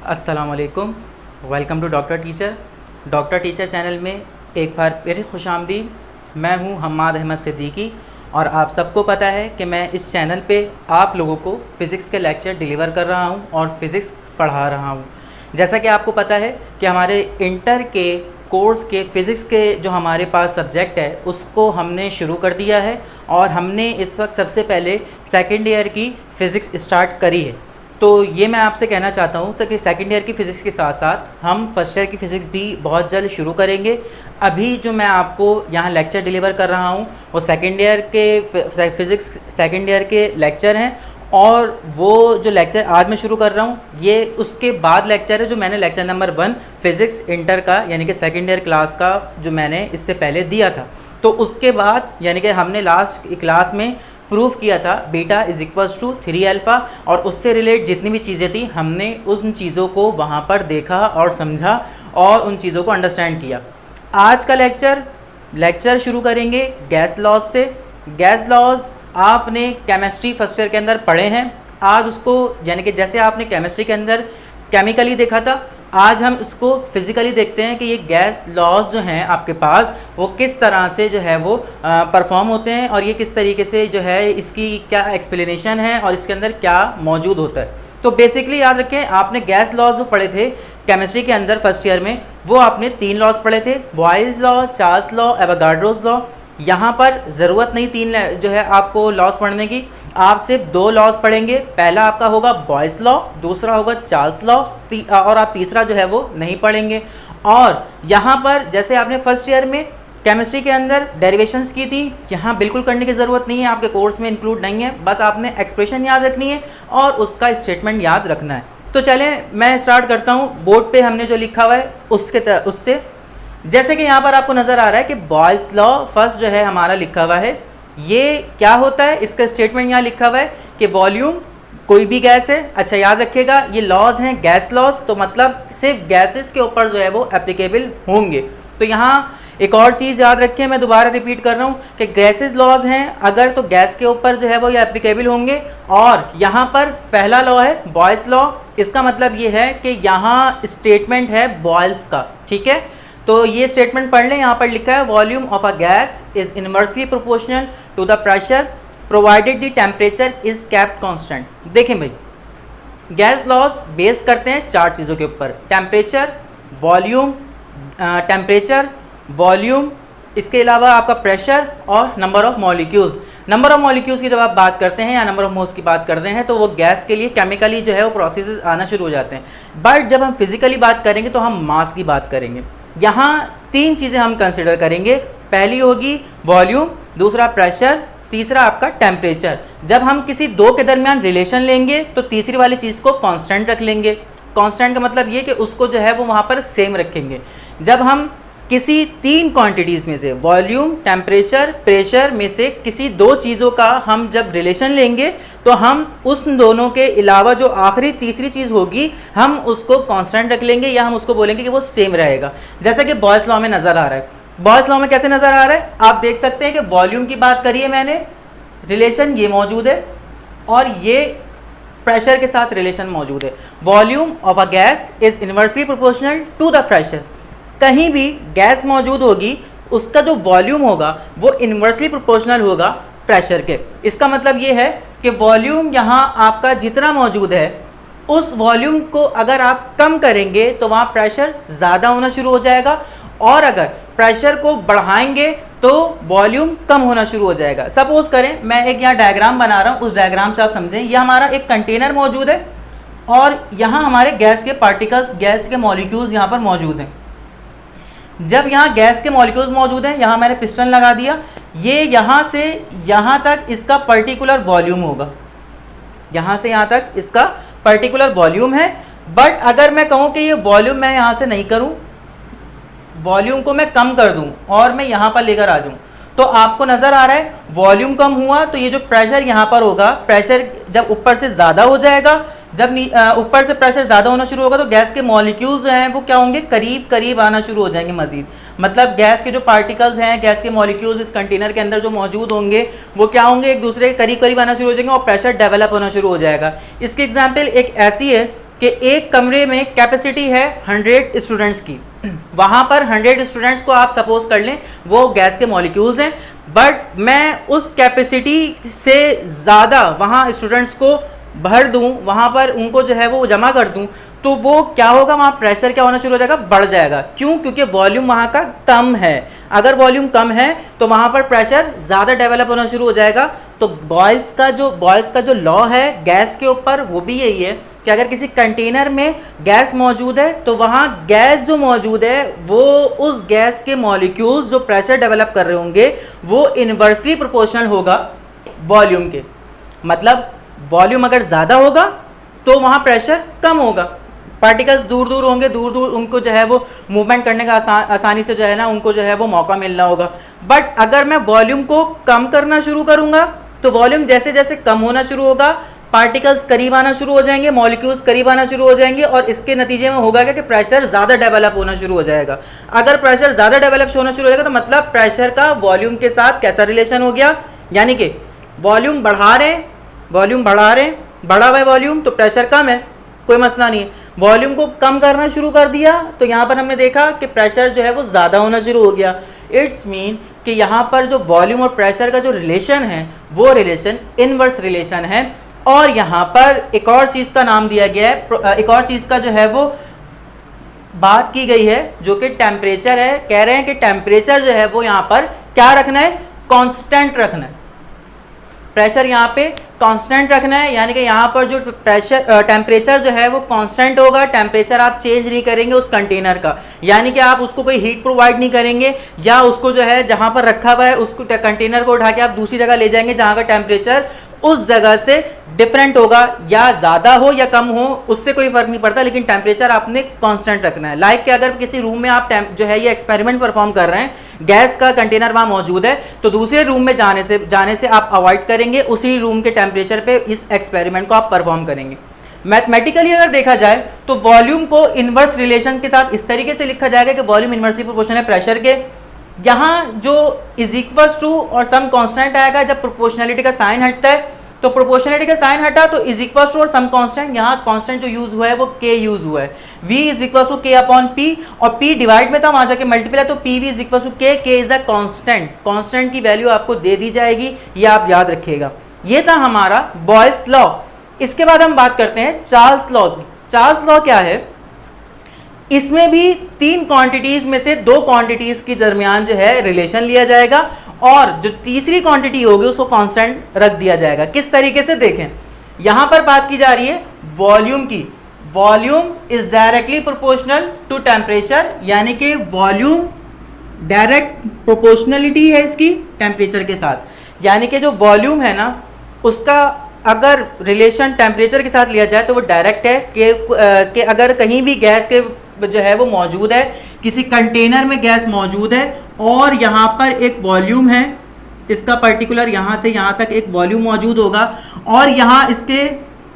अस्सलाम वालेकुम, welcome to doctor teacher channel में एक बार फिर खुशामदीद। मैं हूं हम्माद अहमद सिद्दीकी और आप सबको पता है कि मैं इस चैनल पे आप लोगों को फ़िज़िक्स के लेक्चर डिलीवर कर रहा हूं और फ़िज़िक्स पढ़ा रहा हूं। जैसा कि आपको पता है कि हमारे इंटर के कोर्स के फ़िज़िक्स के जो हमारे पास सब्जेक्ट है उसको हमने शुरू कर दिया है और हमने इस वक्त सबसे पहले सेकेंड ईयर की फ़िज़िक्स स्टार्ट करी है। तो ये मैं आपसे कहना चाहता हूँ सर कि सेकेंड ईयर की फ़िज़िक्स के साथ साथ हम फर्स्ट ईयर की फ़िज़िक्स भी बहुत जल्द शुरू करेंगे। अभी जो मैं आपको यहाँ लेक्चर डिलीवर कर रहा हूँ वो सेकेंड ईयर के फ़िज़िक्स सेकेंड ईयर के लेक्चर हैं और वो जो लेक्चर आज मैं शुरू कर रहा हूँ ये उसके बाद लेक्चर है जो मैंने लेक्चर नंबर 1 फ़िज़िक्स इंटर का यानी कि सेकेंड ईयर क्लास का जो मैंने इससे पहले दिया था। तो उसके बाद यानी कि हमने लास्ट क्लास में प्रूफ किया था beta is equals to 3 alpha और उससे रिलेट जितनी भी चीज़ें थी हमने उन चीज़ों को वहाँ पर देखा और समझा और उन चीज़ों को अंडरस्टैंड किया। आज का लेक्चर शुरू करेंगे गैस लॉज से। गैस लॉज आपने केमिस्ट्री फर्स्ट ईयर के अंदर पढ़े हैं। आज उसको यानी कि जैसे आपने केमिस्ट्री के अंदर केमिकली देखा था, आज हम इसको फिज़िकली देखते हैं कि ये गैस लॉज जो हैं आपके पास वो किस तरह से जो है वो परफॉर्म होते हैं और ये किस तरीके से जो है इसकी क्या एक्सप्लेनेशन है और इसके अंदर क्या मौजूद होता है। तो बेसिकली याद रखें, आपने गैस लॉज जो पढ़े थे केमिस्ट्री के अंदर फर्स्ट ईयर में वो आपने 3 लॉज पढ़े थे, boys law, Charles law, Avogadro's law. यहाँ पर ज़रूरत नहीं 3 जो है आपको लॉज पढ़ने की, आप सिर्फ 2 लॉज पढ़ेंगे। पहला आपका होगा बॉयज़ लॉ, दूसरा होगा चार्ल्स लॉ और आप तीसरा जो है वो नहीं पढ़ेंगे। और यहाँ पर जैसे आपने फर्स्ट ईयर में केमिस्ट्री के अंदर डेरिवेशंस की थी, यहाँ बिल्कुल करने की ज़रूरत नहीं है, आपके कोर्स में इंक्लूड नहीं है। बस आपने एक्सप्रेशन याद रखनी है और उसका स्टेटमेंट याद रखना है। तो चलें मैं स्टार्ट करता हूँ। बोर्ड पे हमने जो लिखा हुआ है उससे जैसे कि यहाँ पर आपको नज़र आ रहा है कि बॉयज़ लॉ फर्स्ट जो है हमारा लिखा हुआ है। ये क्या होता है, इसका स्टेटमेंट यहाँ लिखा हुआ है कि वॉल्यूम कोई भी गैस है। अच्छा याद रखिएगा ये लॉज हैं गैस लॉज, तो मतलब सिर्फ गैसेस के ऊपर जो है वो एप्लीकेबल होंगे। तो यहाँ एक और चीज़ याद रखें, मैं दोबारा रिपीट कर रहा हूँ कि गैसेस लॉज हैं अगर तो गैस के ऊपर जो है वो ये एप्लीकेबल होंगे। और यहाँ पर पहला लॉ है बॉयल्स लॉ, इसका मतलब ये है कि यहाँ स्टेटमेंट है बॉयल्स का, ठीक है। तो ये स्टेटमेंट पढ़ लें, यहाँ पर लिखा है volume of a gas is inversely proportional to the pressure provided the temperature is kept constant. देखें भाई, गैस लॉज बेस करते हैं 4 चीज़ों के ऊपर, टेम्परेचर, वॉल्यूम, इसके अलावा आपका प्रेशर और number of molecules. Number of molecules की जब आप बात करते हैं या नंबर ऑफ मोल्स की बात करते हैं तो वो गैस के लिए केमिकली जो है वो प्रोसेसेस आना शुरू हो जाते हैं। बट जब हम फिजिकली बात करेंगे तो हम मास की बात करेंगे। यहाँ 3 चीज़ें हम कंसिडर करेंगे, पहली होगी वॉल्यूम, दूसरा प्रेशर, तीसरा आपका टेम्परेचर। जब हम किसी 2 के दरमियान रिलेशन लेंगे तो तीसरी वाली चीज़ को कांस्टेंट रख लेंगे। कांस्टेंट का मतलब ये कि उसको जो है वो वहाँ पर सेम रखेंगे। जब हम किसी 3 क्वांटिटीज़ में से वॉल्यूम, टेम्परेचर, प्रेशर में से किसी 2 चीज़ों का हम जब रिलेशन लेंगे तो हम उन दोनों के अलावा जो आखिरी तीसरी चीज़ होगी हम उसको कांस्टेंट रख लेंगे या हम उसको बोलेंगे कि वो सेम रहेगा। जैसा कि बॉयल्स लॉ में नज़र आ रहा है। बॉयल्स लॉ में कैसे नज़र आ रहा है, आप देख सकते हैं कि वॉल्यूम की बात करिए मैंने, रिलेशन ये मौजूद है और ये प्रेशर के साथ रिलेशन मौजूद है। Volume of a gas is inversely proportional to the pressure. कहीं भी गैस मौजूद होगी उसका जो वॉल्यूम होगा वो इनवर्सली प्रोपोर्शनल होगा प्रेशर के। इसका मतलब ये है कि वॉल्यूम यहाँ आपका जितना मौजूद है उस वॉल्यूम को अगर आप कम करेंगे तो वहाँ प्रेशर ज़्यादा होना शुरू हो जाएगा और अगर प्रेशर को बढ़ाएंगे तो वॉल्यूम कम होना शुरू हो जाएगा। सपोज करें मैं एक यहाँ डायग्राम बना रहा हूँ, उस डायग्राम से आप समझें। यह हमारा एक कंटेनर मौजूद है और यहाँ हमारे गैस के पार्टिकल्स, गैस के मॉलिक्यूल्स यहाँ पर मौजूद हैं। जब यहाँ गैस के मॉलिक्यूल्स मौजूद हैं, यहाँ मैंने पिस्टन लगा दिया, ये यहाँ से यहाँ तक इसका पर्टिकुलर वॉल्यूम होगा, यहाँ से यहाँ तक इसका पर्टिकुलर वॉल्यूम है। बट अगर मैं कहूँ कि ये वॉल्यूम मैं यहाँ से नहीं करूँ, वॉल्यूम को मैं कम कर दूँ और मैं यहाँ पर लेकर आ जाऊँ, तो आपको नज़र आ रहा है वॉल्यूम कम हुआ तो ये जो प्रेशर यहाँ पर होगा, प्रेशर जब ऊपर से ज़्यादा हो जाएगा, जब ऊपर से प्रेशर ज़्यादा होना शुरू होगा तो गैस के मॉलिक्यूल्स हैं वो क्या होंगे, करीब करीब आना शुरू हो जाएंगे मज़ीद। मतलब गैस के जो पार्टिकल्स हैं, गैस के मॉलिक्यूल्स इस कंटेनर के अंदर जो मौजूद होंगे वो क्या होंगे, एक दूसरे के करीब करीब आना शुरू हो जाएंगे और प्रेशर डेवलप होना शुरू हो जाएगा। इसकी एग्जाम्पल एक ऐसी है कि एक कमरे में कैपेसिटी है 100 स्टूडेंट्स की, वहाँ पर 100 स्टूडेंट्स को आप सपोज कर लें वो गैस के मॉलिक्यूल्स हैं, बट मैं उस कैपेसिटी से ज़्यादा वहाँ स्टूडेंट्स को भर दूँ, वहाँ पर उनको जो है वो जमा कर दूँ, तो वो क्या होगा, वहाँ प्रेशर क्या होना शुरू हो जाएगा, बढ़ जाएगा। क्यों? क्योंकि वॉल्यूम वहाँ का कम है। अगर वॉल्यूम कम है तो वहाँ पर प्रेशर ज़्यादा डेवलप होना शुरू हो जाएगा। तो बॉयल्स का जो लॉ है गैस के ऊपर वो भी यही है कि अगर किसी कंटेनर में गैस मौजूद है तो वहाँ गैस जो मौजूद है वो उस गैस के मॉलिक्यूल्स जो प्रेशर डेवलप कर रहे होंगे वो इन्वर्सली प्रोपोर्शनल होगा वॉल्यूम के। मतलब वॉल्यूम अगर ज़्यादा होगा तो वहाँ प्रेशर कम होगा, पार्टिकल्स दूर दूर होंगे, दूर दूर उनको जो है वो मूवमेंट करने का आसानी से जो है ना उनको जो है वो मौका मिल रहा होगा। बट अगर मैं वॉल्यूम को कम करना शुरू करूँगा तो वॉल्यूम जैसे जैसे कम होना शुरू होगा, पार्टिकल्स करीब आना शुरू हो जाएंगे, मॉलिक्यूल्स करीब आना शुरू हो जाएंगे और इसके नतीजे में होगा क्या कि प्रेशर ज़्यादा डेवलप होना शुरू हो जाएगा। अगर प्रेशर ज़्यादा डेवलप होना शुरू हो जाएगा तो मतलब प्रेशर का वॉल्यूम के साथ कैसा रिलेशन हो गया, यानी कि वॉल्यूम बढ़ा रहे हैं, बढ़ा हुआ है वॉल्यूम तो प्रेशर कम है, कोई मसला नहीं है। वॉल्यूम को कम करना शुरू कर दिया तो यहाँ पर हमने देखा कि प्रेशर जो है वो ज़्यादा होना शुरू हो गया। इट्स मीन कि यहाँ पर जो वॉल्यूम और प्रेशर का जो रिलेशन है वो रिलेशन इनवर्स रिलेशन है। और यहाँ पर एक और चीज़ का नाम दिया गया है, एक और चीज़ का जो है वो बात की गई है जो कि टेम्परेचर है। कह रहे हैं कि टेम्परेचर जो है वो यहाँ पर क्या रखना है, कांस्टेंट रखना है। प्रेशर यहाँ पे कांस्टेंट रखना है, यानी कि यहाँ पर जो टेम्परेचर जो है वो कांस्टेंट होगा। टेम्परेचर आप चेंज नहीं करेंगे उस कंटेनर का, यानी कि आप उसको कोई हीट प्रोवाइड नहीं करेंगे या उसको जो है जहाँ पर रखा हुआ है उसको कंटेनर को उठा के आप दूसरी जगह ले जाएंगे जहाँ का टेम्परेचर उस जगह से डिफरेंट होगा, या ज़्यादा हो या कम हो उससे कोई फर्क नहीं पड़ता, लेकिन टेम्परेचर आपने कांस्टेंट रखना है। लाइक कि अगर किसी रूम में आप जो है ये एक्सपेरिमेंट परफॉर्म कर रहे हैं, गैस का कंटेनर वहाँ मौजूद है, तो दूसरे रूम में जाने से आप अवॉइड करेंगे, उसी रूम के टेम्परेचर पे इस एक्सपेरिमेंट को आप परफॉर्म करेंगे। मैथमेटिकली अगर देखा जाए तो वॉल्यूम को इनवर्स रिलेशन के साथ इस तरीके से लिखा जाएगा कि वॉल्यूम इनवर्सली प्रोपोर्शनल है प्रेशर के। यहाँ जो इज इक्वल्स टू और सम कांस्टेंट आएगा जब प्रोपोर्शनलिटी का साइन हटता है, तो प्रोपोर्शनलिटी का साइन हटा तो इज इक्वल्स टू और सम कांस्टेंट, यहाँ कांस्टेंट जो यूज हुआ है वो k यूज हुआ है। v is equals to k upon p और p डिवाइड में था वहां जाके मल्टीपल है तो pv is equals to k is a constant. Constant की वैल्यू आपको दे दी जाएगी, ये आप याद रखिएगा। ये था हमारा बॉयल्स लॉ। इसके बाद हम बात करते हैं चार्ल्स लॉ की। चार्ल्स लॉ क्या है, इसमें भी 3 क्वांटिटीज में से 2 क्वांटिटीज के दरमियान जो है रिलेशन लिया जाएगा और जो तीसरी क्वांटिटी होगी उसको कांस्टेंट रख दिया जाएगा। किस तरीके से देखें, यहां पर बात की जा रही है वॉल्यूम की। Volume is directly proportional to temperature, यानी कि वॉल्यूम डायरेक्ट प्रोपोर्शनलिटी है इसकी टेम्परेचर के साथ, यानी कि जो वॉल्यूम है ना उसका अगर रिलेशन टेम्परेचर के साथ लिया जाए तो वो डायरेक्ट है कि अगर कहीं भी गैस के जो है वो मौजूद है, किसी कंटेनर में गैस मौजूद है और यहाँ पर एक वॉल्यूम है, इसका पर्टिकुलर यहाँ से यहाँ तक एक वॉल्यूम मौजूद होगा और यहाँ इसके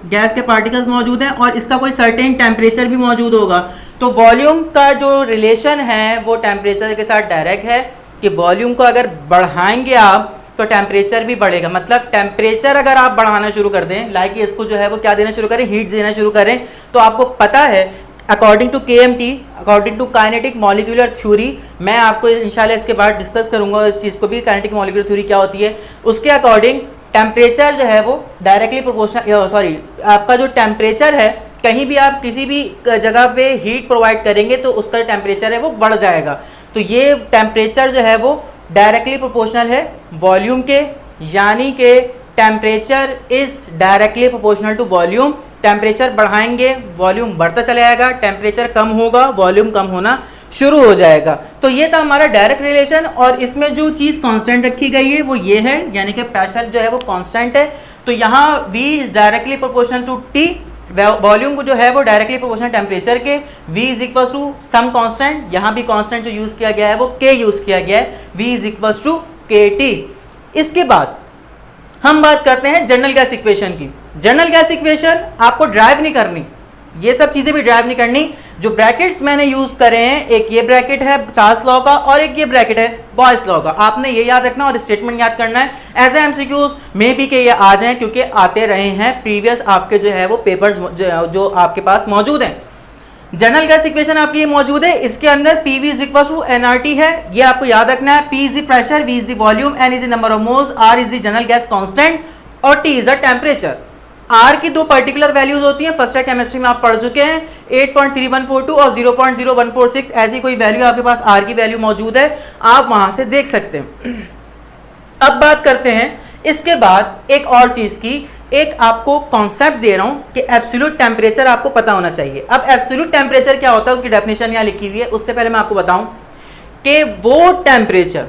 गैस के पार्टिकल्स मौजूद हैं और इसका कोई सर्टेन टेम्परेचर भी मौजूद होगा, तो वॉल्यूम का जो रिलेशन है वो टेम्परेचर के साथ डायरेक्ट है कि वॉल्यूम को अगर बढ़ाएंगे आप तो टेम्परेचर भी बढ़ेगा। मतलब टेम्परेचर अगर आप बढ़ाना शुरू कर दें, लाइक इसको जो है वो क्या देना शुरू करें, हीट देना शुरू करें, तो आपको पता है according to KMT, according to kinetic molecular theory, मैं आपको इंशाल्लाह इसके बाद डिस्कस करूंगा इस चीज़ को भी, काइनेटिक मॉलिक्यूलर थ्योरी क्या होती है। उसके अकॉर्डिंग टेम्परेचर जो है वो डायरेक्टली प्रोपोर्शनल, आपका जो टेम्परेचर है कहीं भी आप किसी भी जगह पे हीट प्रोवाइड करेंगे तो उसका टेम्परेचर है वो बढ़ जाएगा। तो ये टेम्परेचर जो है वो डायरेक्टली प्रोपोर्शनल है वॉल्यूम के, यानी कि temperature is directly proportional to volume. Temperature बढ़ाएंगे वॉल्यूम बढ़ता चला जाएगा, टेम्परेचर कम होगा वॉल्यूम कम होना शुरू हो जाएगा। तो ये था हमारा डायरेक्ट रिलेशन और इसमें जो चीज़ कांस्टेंट रखी गई है वो ये है, यानी कि प्रेशर जो है वो कांस्टेंट है। तो यहाँ V is directly proportional to T, volume को जो है वो डायरेक्टली प्रोपोर्शनल टेम्परेचर के, V is equal to some constant, यहाँ भी कांस्टेंट जो यूज़ किया गया है वो K यूज़ किया गया है, V is equal to KT। इसके बाद हम बात करते हैं जनरल गैस इक्वेशन की। जनरल गैस इक्वेशन आपको ड्राइव नहीं करनी, ये सब चीज़ें भी ड्राइव नहीं करनी, जो ब्रैकेट्स मैंने यूज करे हैं, एक ये ब्रैकेट है चार्ल्स लॉ का और एक ये ब्रैकेट है बॉयस लॉ का। आपने ये याद रखना और स्टेटमेंट याद करना है। एज एमसीक्यूज में भी के ये आ जाएं, क्योंकि आते रहे हैं प्रीवियस आपके जो है वो पेपर्स जो आपके पास मौजूद हैं। जनरल गैस इक्वेशन आपकी ये मौजूद है, इसके अंदर PV is equal to nRT है, ये आपको याद रखना है। P is the pressure, V is the volume, N is the number of moles, R is the general gas constant और T is the temperature. R की दो पर्टिकुलर वैल्यूज होती हैं, फर्स्ट ईयर केमिस्ट्री में आप पढ़ चुके हैं, 8.3142 और 0.0146, ऐसी कोई वैल्यू आपके पास R की वैल्यू मौजूद है, आप वहां से देख सकते हैं। अब बात करते हैं इसके बाद एक और चीज की, एक आपको कॉन्सेप्ट दे रहा हूं कि एब्सोल्यूट टेम्परेचर आपको पता होना चाहिए। अब एब्सोल्यूट टेम्परेचर क्या होता है, उसकी डेफिनेशन यहां लिखी हुई है। उससे पहले मैं आपको बताऊं कि वो टेम्परेचर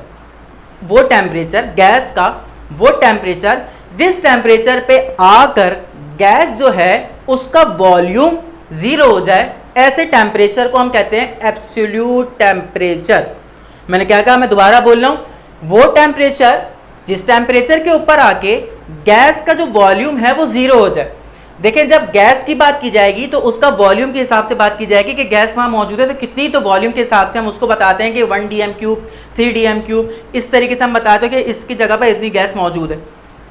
गैस का वो टेम्परेचर जिस टेम्परेचर पे आकर गैस जो है उसका वॉल्यूम जीरो हो जाए, ऐसे टेम्परेचर को हम कहते हैं एब्सोल्यूट टेम्परेचर। मैंने क्या कहा, मैं दोबारा बोल रहा हूं, वो टेम्परेचर जिस टेम्परेचर के ऊपर आके गैस का जो वॉल्यूम है वो जीरो हो जाए। देखिए, जब गैस की बात की जाएगी तो उसका वॉल्यूम के हिसाब से बात की जाएगी कि गैस वहां मौजूद है तो कितनी, तो वॉल्यूम के हिसाब से हम उसको बताते हैं कि 1 dm3, 3 dm3, इस तरीके से हम बताते हैं कि इसकी जगह पर इतनी गैस मौजूद है।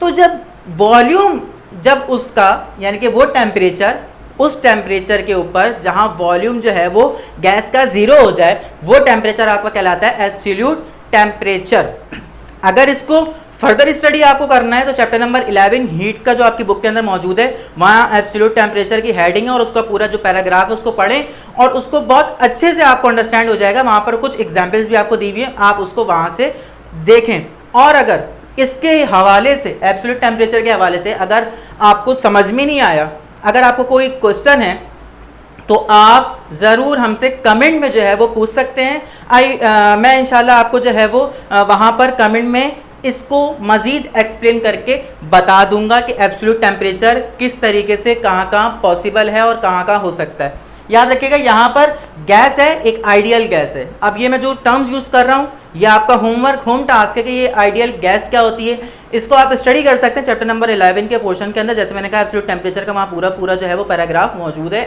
तो जब वॉल्यूम, जब उसका यानी कि वो टेम्परेचर, उस टेम्परेचर के ऊपर जहां वॉल्यूम जो है वो गैस का जीरो हो जाए, वो टेम्परेचर आपका कहलाता है एब्सोल्यूट टेम्परेचर। अगर इसको फर्दर स्टडी आपको करना है तो चैप्टर नंबर 11 हीट का जो आपकी बुक के अंदर मौजूद है, वहां एब्सोल्यूट टेम्परेचर की हेडिंग है और उसका पूरा जो पैराग्राफ है उसको पढ़ें और उसको बहुत अच्छे से आपको अंडरस्टैंड हो जाएगा। वहां पर कुछ एग्जाम्पल्स भी आपको दी हुई है, आप उसको वहां से देखें। और अगर इसके हवाले से, एब्सोल्यूट टेम्परेचर के हवाले से अगर आपको समझ में नहीं आया, अगर आपको कोई क्वेश्चन है तो आप ज़रूर हमसे कमेंट में जो है वो पूछ सकते हैं। मैं इंशाल्लाह आपको जो है वो वहाँ पर कमेंट में इसको मज़ीद एक्सप्लेन करके बता दूंगा कि एब्सोल्यूट टेम्परेचर किस तरीके से कहाँ कहाँ पॉसिबल है और कहाँ कहाँ हो सकता है। याद रखिएगा, यहाँ पर गैस है, एक आइडियल गैस है। अब ये मैं जो टर्म्स यूज़ कर रहा हूँ, ये आपका होमवर्क, होम टास्क है कि ये आइडियल गैस क्या होती है, इसको आप स्टडी कर सकते हैं चैप्टर नंबर 11 के पोर्शन के अंदर। जैसे मैंने कहा, एब्सोल्यूट टेम्परेचर का वहाँ पूरा जो है वो पैराग्राफ मौजूद है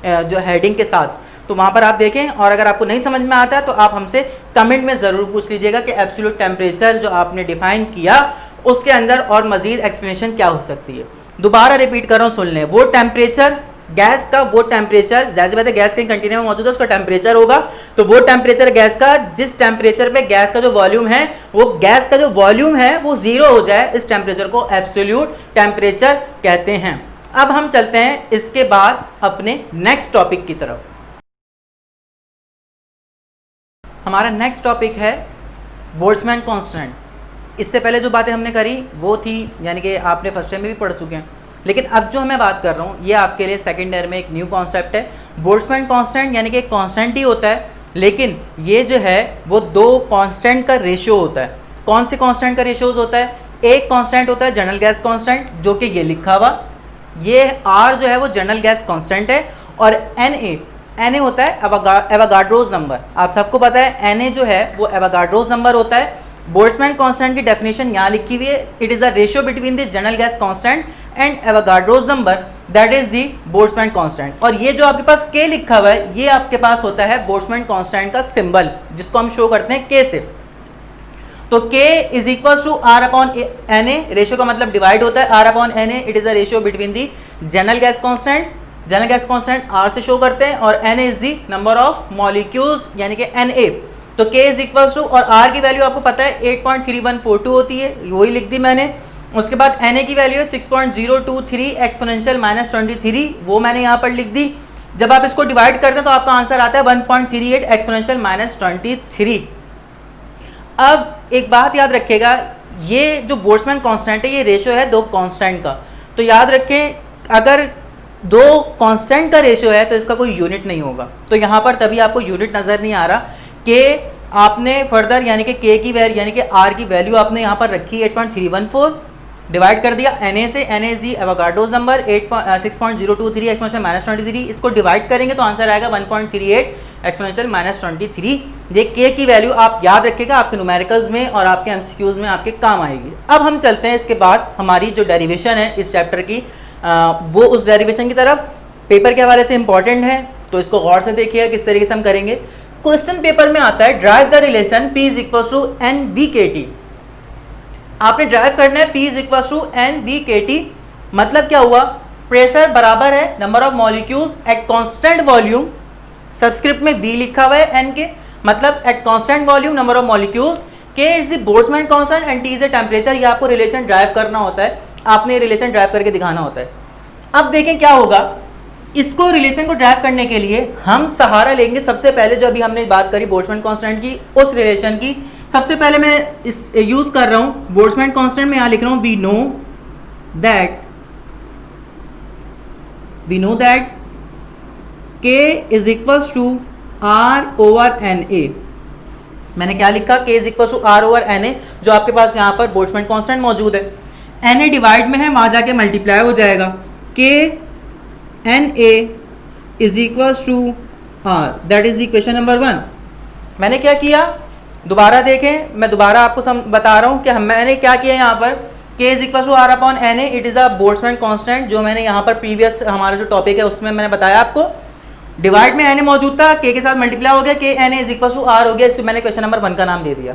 एज जो हेडिंग के साथ, तो वहाँ पर आप देखें। और अगर आपको नहीं समझ में आता है तो आप हमसे कमेंट में ज़रूर पूछ लीजिएगा कि एब्सोल्यूट टेम्परेचर जो आपने डिफाइन किया उसके अंदर और मज़ीद एक्सप्लेनेशन क्या हो सकती है। दोबारा रिपीट कर रहा हूँ, सुन लें। वो टेम्परेचर गैस का, वो टेम्परेचर, जैसे बात है गैस कहीं कंटेनर में मौजूद है उसका टेम्परेचर होगा, तो वो टेम्परेचर गैस का जिस टेम्परेचर पे गैस का जो वॉल्यूम है, वो गैस का जो वॉल्यूम है वो जीरो हो जाए, इस टेम्परेचर को एब्सोल्यूट टेम्परेचर कहते हैं। अब हम चलते हैं इसके बाद अपने नेक्स्ट टॉपिक की तरफ। हमारा नेक्स्ट टॉपिक है बोल्ट्जमैन कांस्टेंट। इससे पहले जो बातें हमने करी वो थी, यानी कि आपने फर्स्ट टाइम में भी पढ़ चुके हैं, लेकिन अब जो मैं बात कर रहा हूँ ये आपके लिए सेकेंड ईयर में एक न्यू कॉन्सेप्ट है। बोल्ट्जमैन कांस्टेंट यानी कि एक कांस्टेंट ही होता है, लेकिन ये जो है वो दो कांस्टेंट का रेशियो होता है। कौन से कांस्टेंट का रेशियोज होता है? एक कांस्टेंट होता है जनरल गैस कांस्टेंट, जो कि ये लिखा हुआ, ये R जो है वो जनरल गैस कांस्टेंट है, और Na होता है एवोगाड्रोस नंबर। आप सबको पता है Na जो है वो एवोगाड्रोस नंबर होता है। बोल्ट्जमैन कांस्टेंट की डेफिनेशन यहाँ लिखी हुई है, it is the ratio between the general gas constant and Avogadro's number, that is the Boltzmann constant. और ये जो आपके पास K लिखा हुआ है, ये आपके पास होता है बोल्ट्जमैन कांस्टेंट का सिंबल, जिसको हम शो करते हैं K से। तो K is equal to R upon Na, ratio का मतलब डिवाइड होता है, R upon Na, it is the ratio between the general gas constant, general gas constant R से शो करते हैं, और Na is the number of molecules यानी कि Na। तो K इज इक्वल टू, और R की वैल्यू आपको पता है 8.3142 होती है, वही लिख दी मैंने। उसके बाद Na की वैल्यू है 6.023 एक्सपोनेंशियल -23, वो मैंने यहाँ पर लिख दी। जब आप इसको डिवाइड करते हैं तो आपका आंसर आता है 1.38 एक्सपोनेंशियल -23। अब एक बात याद रखिएगा, ये जो बोल्ट्जमैन कांस्टेंट है ये रेशियो है दो कांस्टेंट का। तो याद रखें, अगर दो कांस्टेंट का रेशियो है तो इसका कोई यूनिट नहीं होगा। तो यहाँ पर तभी आपको यूनिट नज़र नहीं आ रहा कि आपने फर्दर यानी कि K की वैल्यू यानी कि R की वैल्यू आपने यहाँ पर रखी 8.314, डिवाइड कर दिया Na से, Na is the Avogadro's number 6.023 exponential -23, इसको डिवाइड करेंगे तो आंसर आएगा 1.38 एक्सपोनेंशियल -23। ये K की वैल्यू आप याद रखिएगा, आपके न्यूमेरिकल्स में और आपके MCQs में आपके काम आएगी। अब हम चलते हैं इसके बाद हमारी जो डेरिवेशन है इस चैप्टर की, वो उस डेरिवेशन की तरफ पेपर के हवाले से इंपॉर्टेंट है, तो इसको गौर से देखिएगा किस तरीके से हम करेंगे। क्वेश्चन पेपर में आता है drive the relation P is equal to N V K T. आपने ड्राइव करना है P is equal to N V K T. मतलब क्या हुआ, प्रेशर बराबर है number of molecules at constant volume, subscript में V लिखा हुआ है n के, मतलब at constant volume number of molecules, K is the Boltzmann constant and T is the temperature. ये आपको रिलेशन ड्राइव करना होता है, आपने रिलेशन ड्राइव करके दिखाना होता है। अब देखें क्या होगा, इसको रिलेशन को ड्राइव करने के लिए हम सहारा लेंगे सबसे पहले जो अभी हमने बात करी बोल्ट्जमैन कांस्टेंट की, उस रिलेशन की। सबसे पहले मैं इस यूज कर रहा हूं बोल्ट्जमैन कांस्टेंट में, यहां लिख रहा हूं we know that K is equal to R over NA। मैंने क्या लिखा, K is equal to R over NA, जो आपके पास यहाँ पर बोल्ट्जमैन कांस्टेंट मौजूद है। NA डिवाइड में है, वहां जाके मल्टीप्लाई हो जाएगा, K NA is equal to R, that is equation number 1। मैंने क्या किया, दोबारा देखें, मैं दोबारा आपको बता रहा हूँ कि मैंने क्या किया यहाँ पर, K is equal to R upon NA, it is a Boltzmann constant, जो मैंने यहाँ पर प्रीवियस हमारा जो टॉपिक है उसमें मैंने बताया आपको। डिवाइड में NA मौजूद था, K के साथ मल्टीप्लाई हो गया, K NA is equal to R हो गया, इसको मैंने क्वेश्चन नंबर 1 का नाम दे दिया।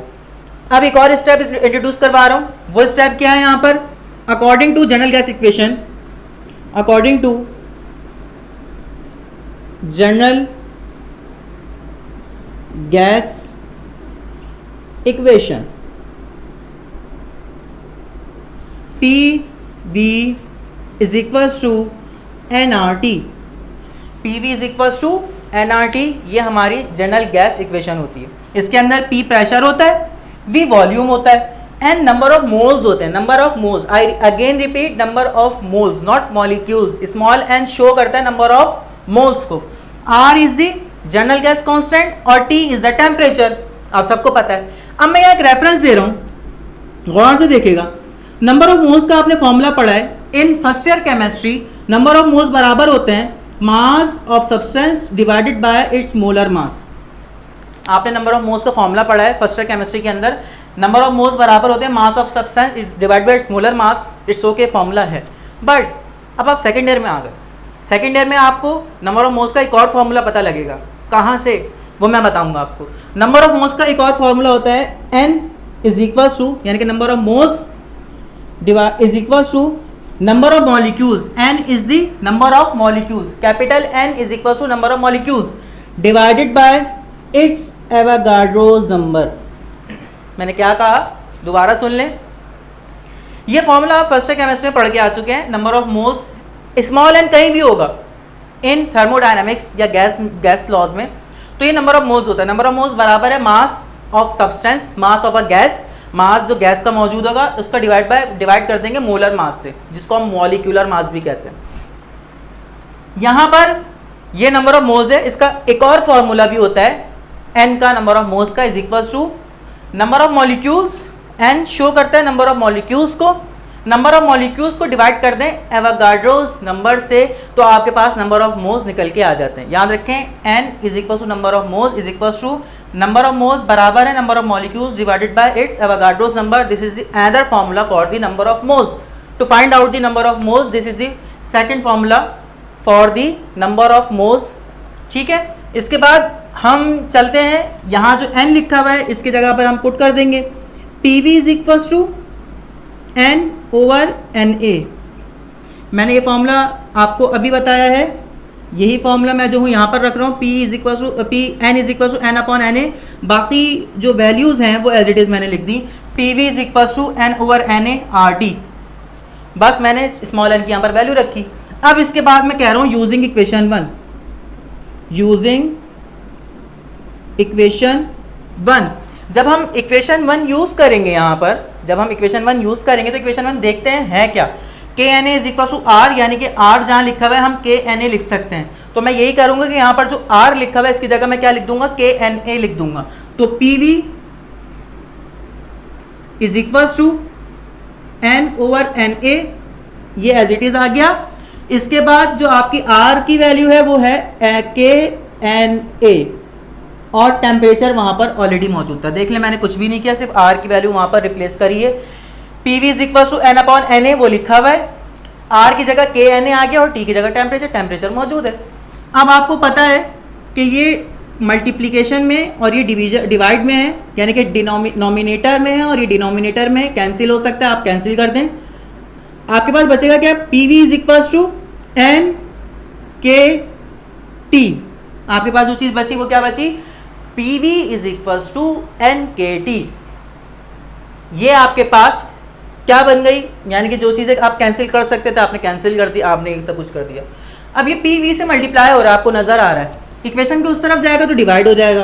अब एक और स्टेप इंट्रोड्यूस करवा रहा हूँ, वो स्टेप क्या है यहाँ पर, according to general gas equation, according to general gas equation PV is equal to nRT, PV is equal to nRT, ये हमारी जनरल गैस इक्वेशन होती है। इसके अंदर P प्रेशर होता है, V वॉल्यूम होता है, N नंबर ऑफ मोल्स होते हैं, number of moles, I again repeat number of moles not molecules, small n show करता है नंबर ऑफ मोल्स को, R is the general gas constant और T इज द टेम्परेचर, आप सबको पता है। अब मैं यहाँ एक रेफरेंस दे रहा हूँ, गौर से देखिएगा। नंबर ऑफ मोल्स का आपने फॉर्मूला पढ़ा है in first year chemistry, number of moles बराबर होते हैं मास of substance divided by it's molar mass. आपने नंबर ऑफ मोल्स का फॉर्मूला पढ़ा है फर्स्ट ईयर केमिस्ट्री के अंदर, नंबर ऑफ मोल्स बराबर होते हैं मास of substance divided by it's molar mass, it's okay formula है। बट अब आप सेकेंड ईयर में आ गए, सेकेंड ईयर में आपको नंबर ऑफ मोल्स का एक और फॉर्मूला पता लगेगा, कहाँ से वो मैं बताऊंगा आपको। नंबर ऑफ मोल्स का एक और फॉर्मूला होता है n इज इक्वल टू, यानी कि number of moles is equal to number of molecules, n is the number of molecules, capital N is equal to number of molecules divided by its Avogadro's number. मैंने क्या कहा, दोबारा सुन लें, ये formula आप फर्स्ट ईयर केमिस्ट्री में पढ़ के आ चुके हैं। Number of moles small n कहीं भी होगा इन थर्मोडायनामिक्स या गैस लॉज में, तो ये नंबर ऑफ मोल्स होता है। नंबर ऑफ मोल्स बराबर है mass of substance, mass of a gas, mass जो गैस का मौजूद होगा उसका डिवाइड कर देंगे मोलर मास से, जिसको हम मॉलिक्यूलर मास भी कहते हैं। यहाँ पर ये नंबर ऑफ मोल्स है, इसका एक और फॉर्मूला भी होता है n का, नंबर ऑफ मोल्स का is equal to number of molecules, n show करता है नंबर ऑफ मॉलिक्यूल्स को, नंबर ऑफ मॉलिक्यूल्स को डिवाइड कर दें एवोगाड्रोस नंबर से, तो आपके पास नंबर ऑफ मोल्स निकल के आ जाते हैं। याद रखें n is equal to number of moles is equal to number of moles बराबर है number of molecules divided by its Avogadro's number. This is the other formula for the number of moles. To find out the number of moles, this is the second formula for the number of moles. ठीक है, इसके बाद हम चलते हैं, यहाँ जो n लिखा हुआ है इसकी जगह पर हम पुट कर देंगे PV is equal to n over NA। मैंने ये फॉर्मूला आपको अभी बताया है, यही फॉर्मूला मैं जो हूँ यहाँ पर रख रहा हूँ, P is equal to n is equal to n upon NA। बाकी जो वैल्यूज़ हैं वो एज इट इज़ मैंने लिख दी, PV is equal to n over NA RT, बस मैंने स्मॉल n की यहाँ पर वैल्यू रखी। अब इसके बाद मैं कह रहा हूँ यूजिंग इक्वेशन 1, यूजिंग इक्वेशन 1। जब हम इक्वेशन 1 यूज़ करेंगे, यहाँ पर जब हम इक्वेशन 1 यूज़ करेंगे तो इक्वेशन 1 देखते हैं है क्या, KNA is equal to R, यानी कि R जहाँ लिखा हुआ है हम KNA लिख सकते हैं। तो मैं यही करूँगा कि यहाँ पर जो R लिखा हुआ है इसकी जगह मैं क्या लिख दूंगा, KNA लिख दूंगा। तो PV is equal to N over NA, ये एज इट इज़ आ गया। इसके बाद जो आपकी R की वैल्यू है वो है KNA, और टेम्परेचर वहाँ पर ऑलरेडी मौजूद था। देख लें मैंने कुछ भी नहीं किया, सिर्फ R की वैल्यू वहाँ पर रिप्लेस करी है। PV is equal to N upon NA वो लिखा हुआ है, R की जगह KNA आ गया और T की जगह टेम्परेचर मौजूद है। अब आपको पता है कि ये मल्टीप्लिकेशन में और ये डिवाइड में है, यानी कि नॉमिनेटर में है और ये डिनोमिनेटर में कैंसिल हो सकता है, आप कैंसिल कर दें। आपके पास बचेगा क्या, P V is equals to N K T. आपके पास जो चीज़ बची वो क्या बची, P V is equals to N K T. ये आपके पास क्या बन गई, यानी कि जो चीज़ें आप कैंसिल कर सकते थे आपने कैंसिल कर दी, आपने सब कुछ कर दिया। अब ये पी वी से मल्टीप्लाई हो रहा है, आपको नज़र आ रहा है, इक्वेशन के उस तरफ जाएगा तो डिवाइड हो जाएगा।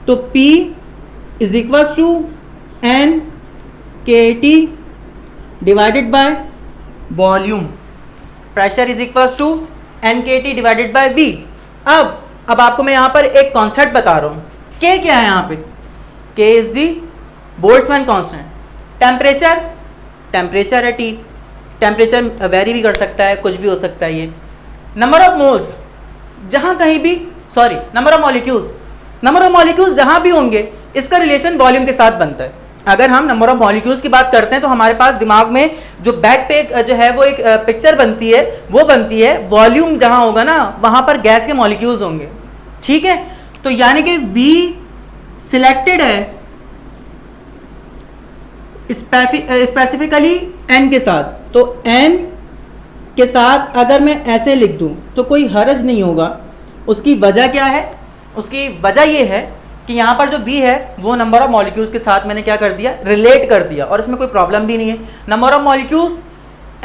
तो P is equals to N K T divided by volume, pressure is equals to N K T divided by V. अब आपको मैं यहाँ पर एक कॉन्सेप्ट बता रहा हूँ, K क्या है यहाँ पे, K is the Boltzmann constant. Temperature है T, टेम्परेचर वेरी भी कर सकता है, कुछ भी हो सकता है। ये नंबर ऑफ मोल्स जहाँ कहीं भी, सॉरी नंबर ऑफ मॉलिक्यूल्स जहाँ भी होंगे, इसका रिलेशन वॉल्यूम के साथ बनता है। अगर हम नंबर ऑफ मॉलिक्यूल्स की बात करते हैं तो हमारे पास दिमाग में जो बैक पे जो है वो एक पिक्चर बनती है, वो बनती है वॉल्यूम जहाँ होगा ना वहाँ पर गैस के मॉलिक्यूल्स होंगे, ठीक है। तो यानी कि V सिलेक्टेड है स्पेसिफिकली N के साथ, तो N के साथ अगर मैं ऐसे लिख दूं तो कोई हर्ज नहीं होगा। उसकी वजह क्या है, उसकी वजह ये है कि यहाँ पर जो V है वो नंबर ऑफ मॉलिक्यूल्स के साथ मैंने क्या कर दिया, रिलेट कर दिया, और इसमें कोई प्रॉब्लम भी नहीं है। Number of molecules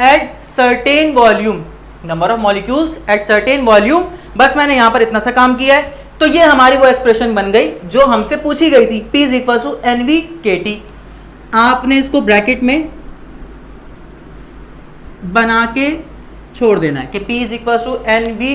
at certain volume, number of molecules at certain volume, बस मैंने यहाँ पर इतना सा काम किया है। तो ये हमारी वो एक्सप्रेशन बन गई जो हमसे पूछी गई थी, P is equal to N V K T. आपने इसको ब्रैकेट में बना के छोड़ देना है कि P is equal to N V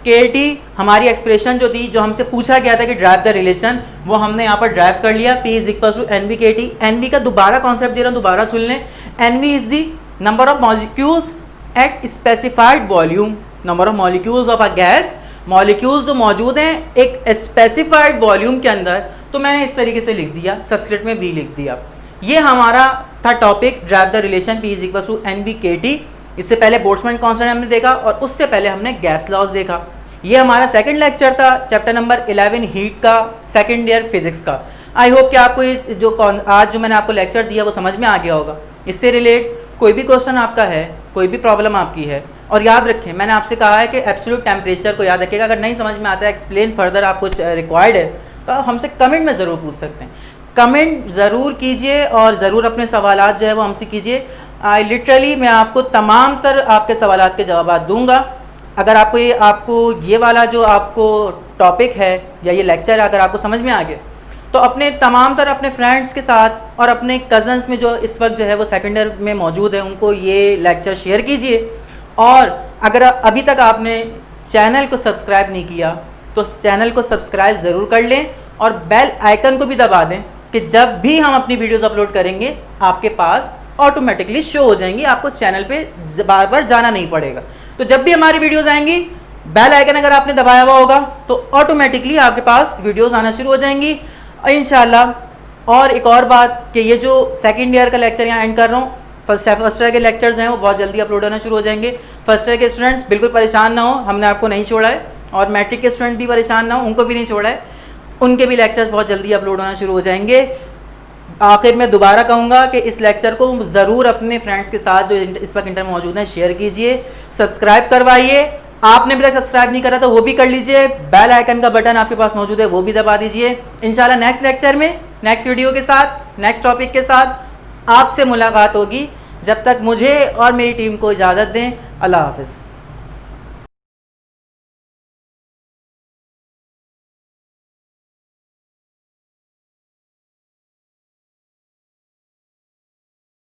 K T. हमारी एक्सप्रेशन जो थी, जो हमसे पूछा गया था कि ड्राइव द रिलेशन, वो हमने यहाँ पर ड्राइव कर लिया। P is equal to N V K T. N V का दोबारा कॉन्सेप्ट दे रहा हूँ, दोबारा सुन लें। N V is the number of molecules at specified volume, number of molecules of a gas, molecules जो मौजूद हैं एक स्पेसिफाइड वॉल्यूम के अंदर। तो मैंने इस तरीके से लिख दिया, सब्सक्रिप्ट में V लिख दिया। ये हमारा था topic, drive the relation P is equal to N V K T. इससे पहले बोल्ट्जमैन कांस्टेंट हमने देखा और उससे पहले हमने गैस लॉज देखा। ये हमारा सेकंड लेक्चर था, चैप्टर नंबर 11 हीट का, सेकंड ईयर फिजिक्स का। आई होप कि आपको ये जो आज जो मैंने आपको लेक्चर दिया वो समझ में आ गया होगा। इससे रिलेट कोई भी क्वेश्चन आपका है, कोई भी प्रॉब्लम आपकी है, और याद रखें मैंने आपसे कहा है कि एब्सोल्यूट टेम्परेचर को याद रखिएगा। अगर नहीं समझ में आता है, एक्सप्लेन फर्दर आपको रिक्वायर्ड है, तो आप हमसे कमेंट में ज़रूर पूछ सकते हैं। कमेंट ज़रूर कीजिए और ज़रूर अपने सवालात जो है वो हमसे कीजिए। लिटरली मैं आपको तमाम तर आपके सवालात के जवाब दूंगा। अगर आपको ये वाला जो आपको टॉपिक है या ये लेक्चर अगर आपको समझ में आ गया, तो अपने तमाम तर अपने फ्रेंड्स के साथ और अपने कज़न्स में जो इस वक्त जो है वो सेकेंड ईयर में मौजूद है, उनको ये लेक्चर शेयर कीजिए। और अगर अभी तक आपने चैनल को सब्सक्राइब नहीं किया तो चैनल को सब्सक्राइब ज़रूर कर लें और बेल आइकन को भी दबा दें कि जब भी हम अपनी वीडियोस अपलोड करेंगे आपके पास ऑटोमेटिकली शो हो जाएंगी, आपको चैनल पे बार बार जाना नहीं पड़ेगा। तो जब भी हमारी वीडियोस आएंगी, बेल आइकन अगर आपने दबाया हुआ होगा तो ऑटोमेटिकली आपके पास वीडियोस आना शुरू हो जाएंगी इंशाल्लाह। और एक और बात कि ये जो सेकंड ईयर का लेक्चर यहाँ एंड कर रहा हूँ, फर्स्ट ईयर के लेक्चर्स हैं वो बहुत जल्दी अपलोड होना शुरू हो जाएंगे। फर्स्ट ईयर के स्टूडेंट्स बिल्कुल परेशान ना हो, हमने आपको नहीं छोड़ा है, और मैट्रिक के स्टूडेंट भी परेशान ना हो, उनको भी नहीं छोड़ा है, उनके भी लेक्चर्स बहुत जल्दी अपलोड होना शुरू हो जाएंगे। आखिर में दोबारा कहूँगा कि इस लेक्चर को ज़रूर अपने फ्रेंड्स के साथ जो इस वक्त इंटर में मौजूद हैं शेयर कीजिए, सब्सक्राइब करवाइए। आपने अभी तक सब्सक्राइब नहीं करा तो वो भी कर लीजिए, बेल आइकन का बटन आपके पास मौजूद है वो भी दबा दीजिए। इंशाल्लाह नेक्स्ट लेक्चर में, नेक्स्ट वीडियो के साथ, नेक्स्ट टॉपिक के साथ आपसे मुलाकात होगी। जब तक मुझे और मेरी टीम को इजाज़त दें, अल्लाह हाफ़िज़।